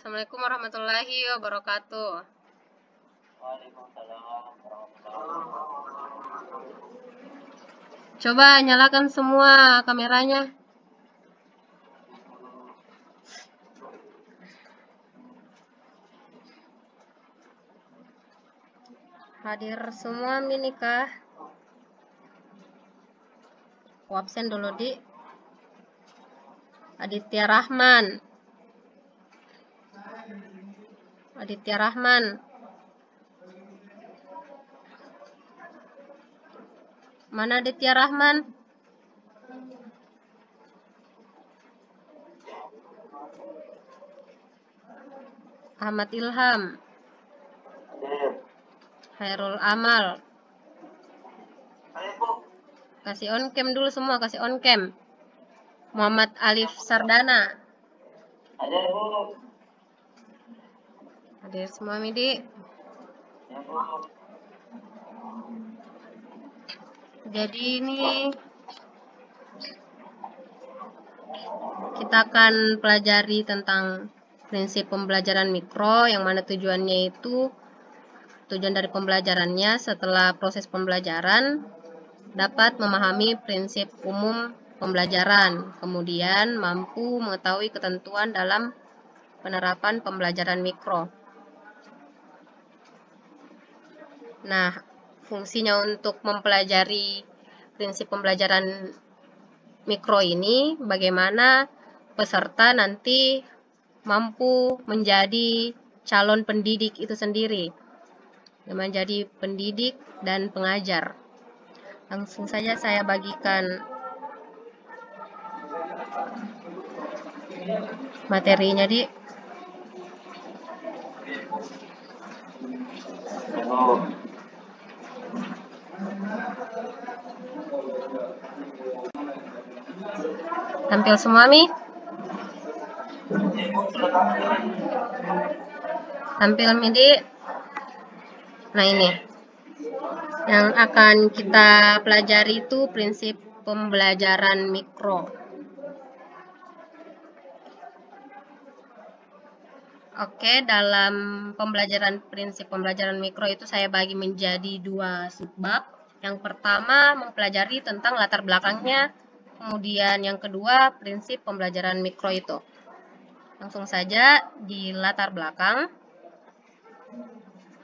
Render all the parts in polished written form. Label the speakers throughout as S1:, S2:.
S1: Assalamualaikum warahmatullahi wabarakatuh.
S2: Waalaikumsalam warahmatullahi wabarakatuh.
S1: Coba nyalakan semua kameranya. Hadir semua minikah? Absen dulu di Aditya Rahman. Aditya Rahman. Mana Aditya Rahman? Ahmad Ilham. Hairul Amal. Kasih on cam dulu semua, kasih on cam. Muhammad Alif Sardana. Hadir semua Midi. Jadi ini kita akan pelajari tentang prinsip pembelajaran mikro, yang mana tujuan dari pembelajarannya setelah proses pembelajaran dapat memahami prinsip umum pembelajaran, kemudian mampu mengetahui ketentuan dalam penerapan pembelajaran mikro. Nah, fungsinya untuk mempelajari prinsip pembelajaran mikro ini, bagaimana peserta nanti mampu menjadi calon pendidik itu sendiri, menjadi pendidik dan pengajar. Langsung saja saya bagikan materinya di. Tampil semua Mi? Tampil Mi di. Nah ini yang akan kita pelajari itu prinsip pembelajaran mikro. Oke, dalam prinsip pembelajaran mikro itu saya bagi menjadi 2 subbab. Yang pertama mempelajari tentang latar belakangnya, kemudian yang kedua prinsip pembelajaran mikro itu. Langsung saja di latar belakang.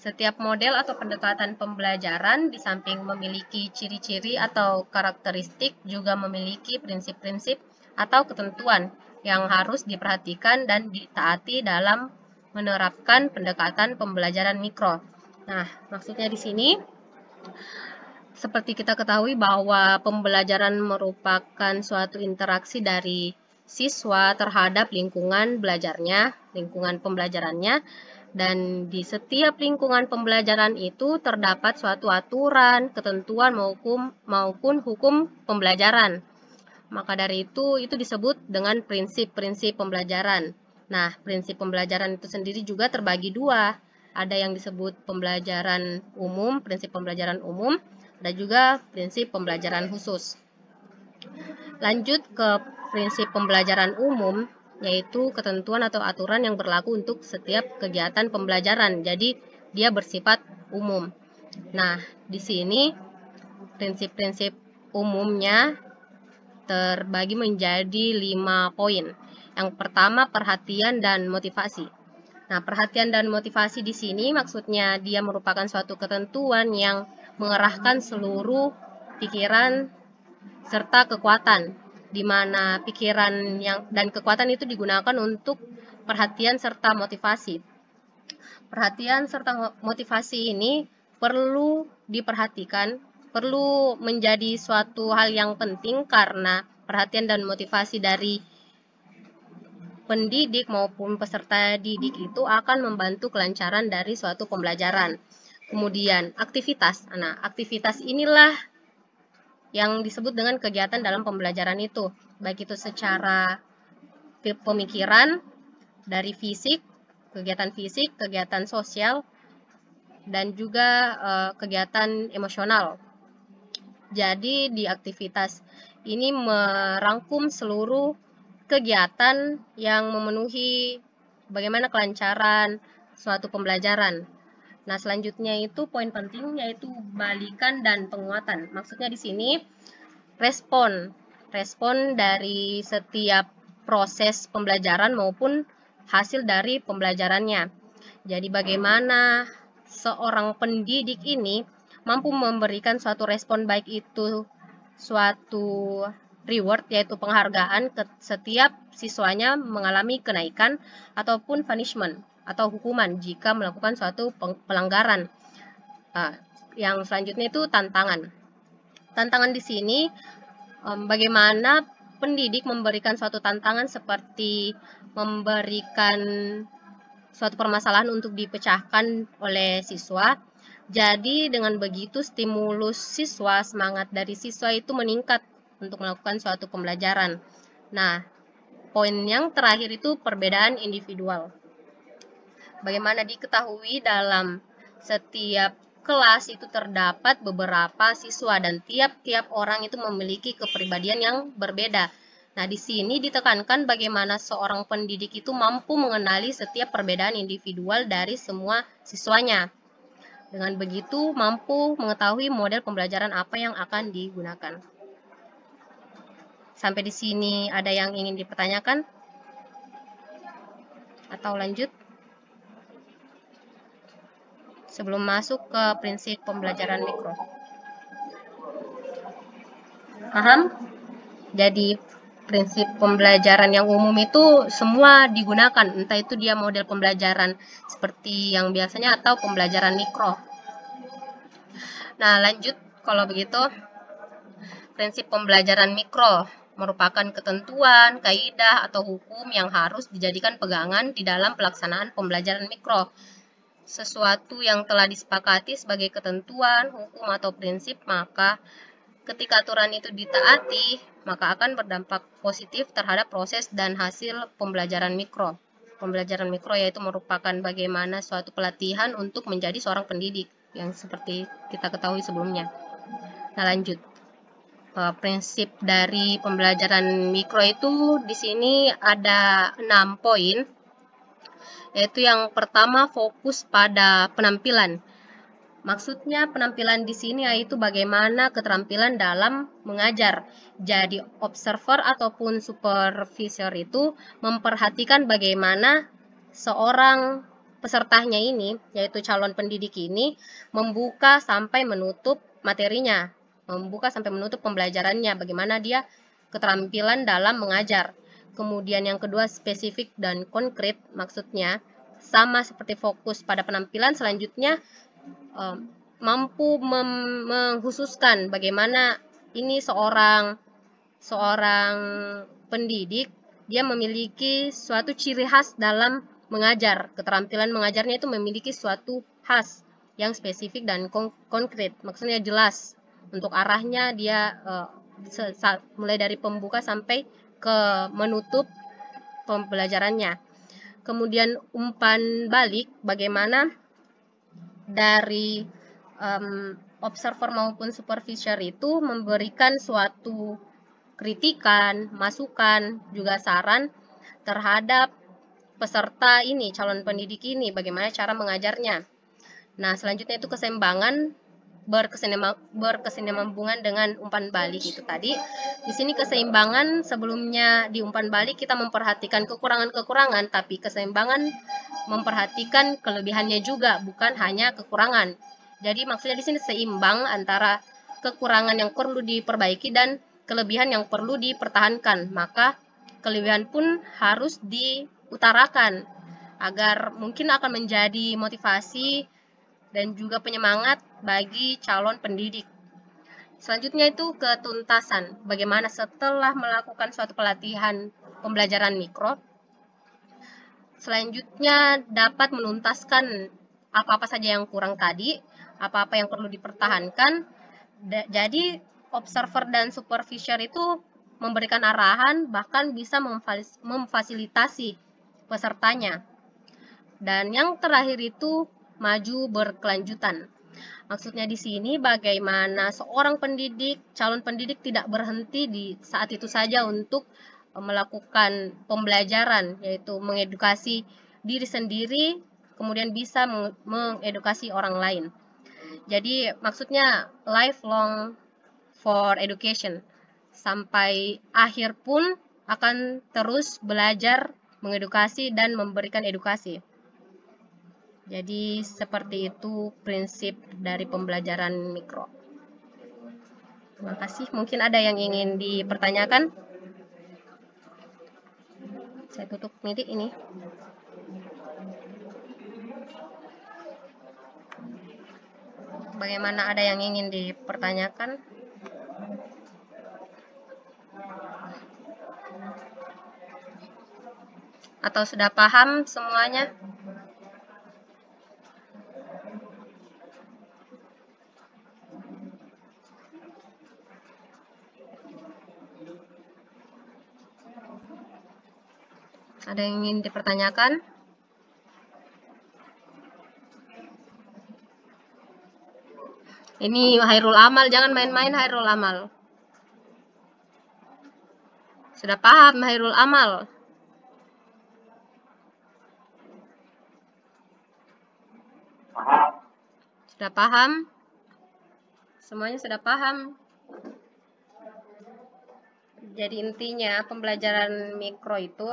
S1: Setiap model atau pendekatan pembelajaran di samping memiliki ciri-ciri atau karakteristik juga memiliki prinsip-prinsip atau ketentuan yang harus diperhatikan dan ditaati dalam menerapkan pendekatan pembelajaran mikro. Nah, maksudnya di sini seperti kita ketahui bahwa pembelajaran merupakan suatu interaksi dari siswa terhadap lingkungan belajarnya, lingkungan pembelajarannya. Dan di setiap lingkungan pembelajaran itu terdapat suatu aturan, ketentuan maupun hukum pembelajaran. Maka dari itu disebut dengan prinsip-prinsip pembelajaran. Nah, prinsip pembelajaran itu sendiri juga terbagi 2. Ada yang disebut pembelajaran umum, prinsip pembelajaran umum, ada juga prinsip pembelajaran khusus. Lanjut ke prinsip pembelajaran umum, yaitu ketentuan atau aturan yang berlaku untuk setiap kegiatan pembelajaran. Jadi, dia bersifat umum. Nah, di sini prinsip-prinsip umumnya terbagi menjadi 5 poin. Yang pertama, perhatian dan motivasi. Nah, perhatian dan motivasi di sini maksudnya dia merupakan suatu ketentuan yang mengerahkan seluruh pikiran serta kekuatan, di mana pikiran dan kekuatan itu digunakan untuk perhatian serta motivasi. Perhatian serta motivasi ini perlu diperhatikan, perlu menjadi suatu hal yang penting karena perhatian dan motivasi dari pendidik maupun peserta didik itu akan membantu kelancaran dari suatu pembelajaran. Kemudian aktivitas. Nah, aktivitas inilah yang disebut dengan kegiatan dalam pembelajaran itu, baik itu secara pemikiran, dari fisik, kegiatan sosial, dan juga kegiatan emosional. Jadi di aktivitas ini merangkum seluruh kegiatan yang memenuhi bagaimana kelancaran suatu pembelajaran. Nah, selanjutnya itu poin penting yaitu balikan dan penguatan. Maksudnya di sini respon dari setiap proses pembelajaran maupun hasil dari pembelajarannya. Jadi bagaimana seorang pendidik ini mampu memberikan suatu respon, baik itu suatu reward yaitu penghargaan ke setiap siswanya mengalami kenaikan ataupun punishment atau hukuman jika melakukan suatu pelanggaran. Nah, yang selanjutnya itu tantangan. Tantangan di sini bagaimana pendidik memberikan suatu tantangan seperti memberikan suatu permasalahan untuk dipecahkan oleh siswa. Jadi dengan begitu stimulus siswa, semangat dari siswa itu meningkat untuk melakukan suatu pembelajaran. Nah, poin yang terakhir itu perbedaan individual. Bagaimana diketahui dalam setiap kelas itu terdapat beberapa siswa dan tiap-tiap orang itu memiliki kepribadian yang berbeda. Nah, di sini ditekankan bagaimana seorang pendidik itu mampu mengenali setiap perbedaan individual dari semua siswanya. Dengan begitu, mampu mengetahui model pembelajaran apa yang akan digunakan. Sampai di sini ada yang ingin dipertanyakan? Atau lanjut? Sebelum masuk ke prinsip pembelajaran mikro. Paham? Jadi prinsip pembelajaran yang umum itu semua digunakan, entah itu dia model pembelajaran seperti yang biasanya atau pembelajaran mikro. Nah, lanjut kalau begitu. Prinsip pembelajaran mikro merupakan ketentuan, kaidah, atau hukum yang harus dijadikan pegangan di dalam pelaksanaan pembelajaran mikro. Sesuatu yang telah disepakati sebagai ketentuan, hukum, atau prinsip, maka ketika aturan itu ditaati, maka akan berdampak positif terhadap proses dan hasil pembelajaran mikro. Pembelajaran mikro yaitu merupakan bagaimana suatu pelatihan untuk menjadi seorang pendidik, yang seperti kita ketahui sebelumnya. Nah, lanjut. Prinsip dari pembelajaran mikro itu di sini ada 6 poin. Yaitu yang pertama, fokus pada penampilan. Maksudnya penampilan di sini yaitu bagaimana keterampilan dalam mengajar. Jadi observer ataupun supervisor itu memperhatikan bagaimana seorang pesertanya ini, yaitu calon pendidik ini, membuka sampai menutup materinya, membuka sampai menutup pembelajarannya, bagaimana dia keterampilan dalam mengajar. Kemudian yang kedua, spesifik dan konkret, maksudnya sama seperti fokus pada penampilan, selanjutnya mampu mengkhususkan bagaimana ini seorang pendidik, dia memiliki suatu ciri khas dalam mengajar. Keterampilan mengajarnya itu memiliki suatu khas yang spesifik dan konkret, maksudnya jelas. Untuk arahnya dia mulai dari pembuka sampai ke menutup pembelajarannya. Kemudian umpan balik, bagaimana dari observer maupun supervisor itu memberikan suatu kritikan, masukan, juga saran terhadap peserta ini, calon pendidik ini, bagaimana cara mengajarnya. Nah, selanjutnya itu keseimbangan berkesinambungan dengan umpan balik itu tadi. Di sini keseimbangan, sebelumnya di umpan balik kita memperhatikan kekurangan-kekurangan, tapi keseimbangan memperhatikan kelebihannya juga, bukan hanya kekurangan. Jadi maksudnya di sini seimbang antara kekurangan yang perlu diperbaiki dan kelebihan yang perlu dipertahankan. Maka kelebihan pun harus diutarakan agar mungkin akan menjadi motivasi dan juga penyemangat bagi calon pendidik. Selanjutnya itu ketuntasan. Bagaimana setelah melakukan suatu pelatihan pembelajaran mikro, selanjutnya dapat menuntaskan apa-apa saja yang kurang tadi, apa-apa yang perlu dipertahankan. Jadi observer dan supervisor itu memberikan arahan, bahkan bisa memfasilitasi pesertanya. Dan yang terakhir itu maju berkelanjutan. Maksudnya di sini bagaimana seorang pendidik, calon pendidik tidak berhenti di saat itu saja untuk melakukan pembelajaran, yaitu mengedukasi diri sendiri, kemudian bisa mengedukasi orang lain. Jadi maksudnya lifelong for education, sampai akhir pun akan terus belajar, mengedukasi, dan memberikan edukasi. Jadi seperti itu prinsip dari pembelajaran mikro. Terima kasih. Mungkin ada yang ingin dipertanyakan? Saya tutup ini. Bagaimana, ada yang ingin dipertanyakan? Atau sudah paham semuanya? Ada yang ingin dipertanyakan? Ini Hairul Amal, jangan main-main Hairul Amal. Sudah paham Hairul Amal? Sudah paham? Semuanya sudah paham? Jadi intinya pembelajaran mikro itu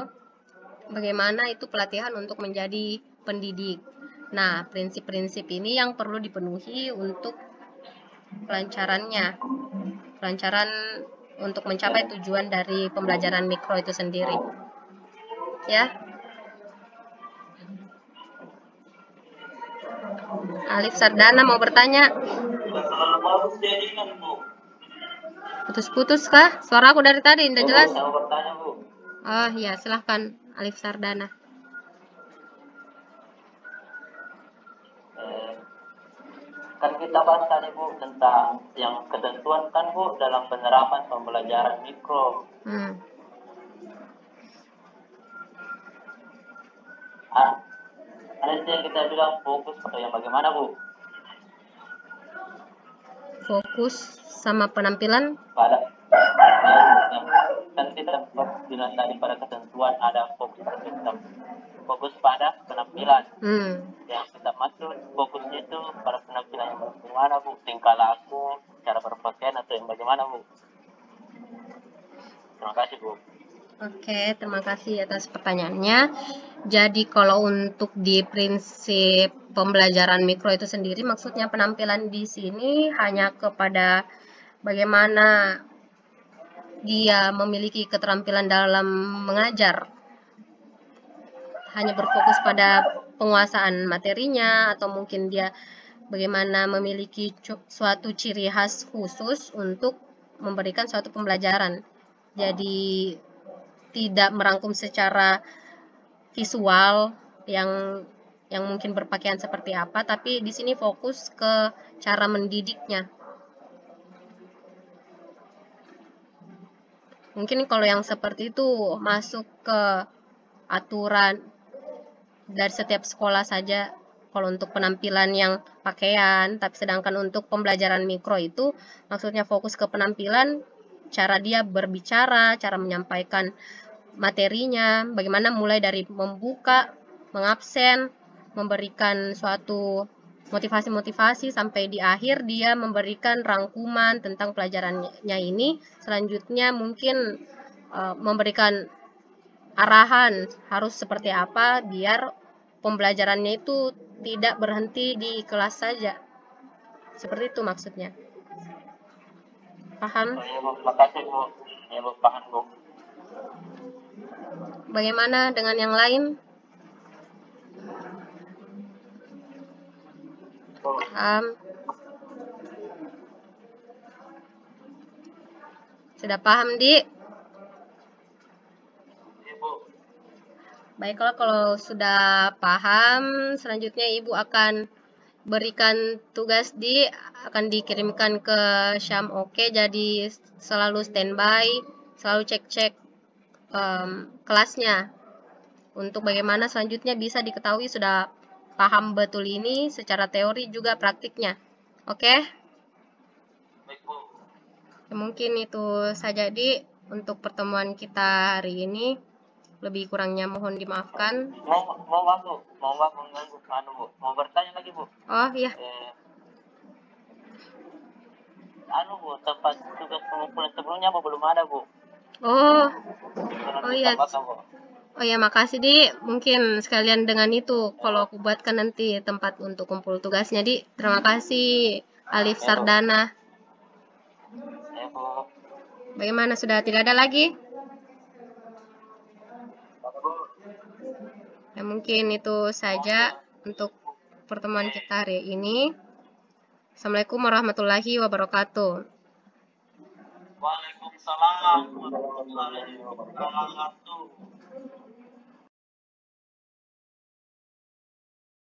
S1: bagaimana itu pelatihan untuk menjadi pendidik. Nah, prinsip-prinsip ini yang perlu dipenuhi untuk kelancarannya. Kelancaran untuk mencapai tujuan dari pembelajaran mikro itu sendiri. Ya. Alif Sardana mau bertanya? Putus-putus kah? Suara aku dari tadi tidak jelas. Oh iya, silahkan Alif Sardana.
S2: Kan kita bahas tadi Bu tentang yang ketentuan kan Bu dalam penerapan pembelajaran mikro. Ada yang kita bilang fokus atau yang bagaimana Bu?
S1: Fokus sama penampilan?
S2: Pada kan kita bilang tadi pada ketentuan ada fokus pada penampilan. Yang kita maksud fokusnya itu pada penampilan yang bagaimana Bu? Tingkah laku, cara berpakaian atau yang bagaimana Bu? Terima kasih Bu.
S1: Oke, terima kasih atas pertanyaannya. Jadi kalau untuk di prinsip pembelajaran mikro itu sendiri, maksudnya penampilan di sini hanya kepada bagaimana dia memiliki keterampilan dalam mengajar. Hanya berfokus pada penguasaan materinya, atau mungkin dia bagaimana memiliki suatu ciri khas khusus untuk memberikan suatu pembelajaran. Jadi tidak merangkum secara visual yang mungkin berpakaian seperti apa, tapi di sini fokus ke cara mendidiknya. Mungkin kalau yang seperti itu masuk ke aturan dari setiap sekolah saja kalau untuk penampilan yang pakaian, tapi sedangkan untuk pembelajaran mikro itu maksudnya fokus ke penampilan, cara dia berbicara, cara menyampaikan materinya, bagaimana mulai dari membuka, mengabsen, memberikan suatu motivasi-motivasi sampai di akhir dia memberikan rangkuman tentang pelajarannya ini. Selanjutnya mungkin memberikan arahan harus seperti apa biar pembelajarannya itu tidak berhenti di kelas saja. Seperti itu maksudnya. Paham?
S2: Iya Bu, makasih Bu. Iya Bu, paham Bu.
S1: Bagaimana dengan yang lain? Paham? Sudah paham, Di? Baiklah, kalau sudah paham, selanjutnya Ibu akan berikan tugas akan dikirimkan ke Syam. Oke, jadi selalu standby, selalu cek-cek kelasnya untuk bagaimana selanjutnya bisa diketahui sudah paham betul ini secara teori juga praktiknya. Oke? Mungkin itu saja untuk pertemuan kita hari ini. Lebih kurangnya mohon dimaafkan.
S2: Mau bertanya lagi, Bu.
S1: Oh iya.
S2: Bu, tempat tugas pengumpulan sebelumnya belum ada, Bu.
S1: Oh iya. Oh ya, makasih Di. Mungkin sekalian dengan itu kalau aku buatkan nanti tempat untuk kumpul tugasnya, Di. Terima kasih Alif Sardana. Bagaimana, sudah tidak ada lagi? Ya, mungkin itu saja untuk pertemuan kita hari ini. Assalamualaikum warahmatullahi wabarakatuh.
S2: Waalaikumsalam warahmatullahi wabarakatuh.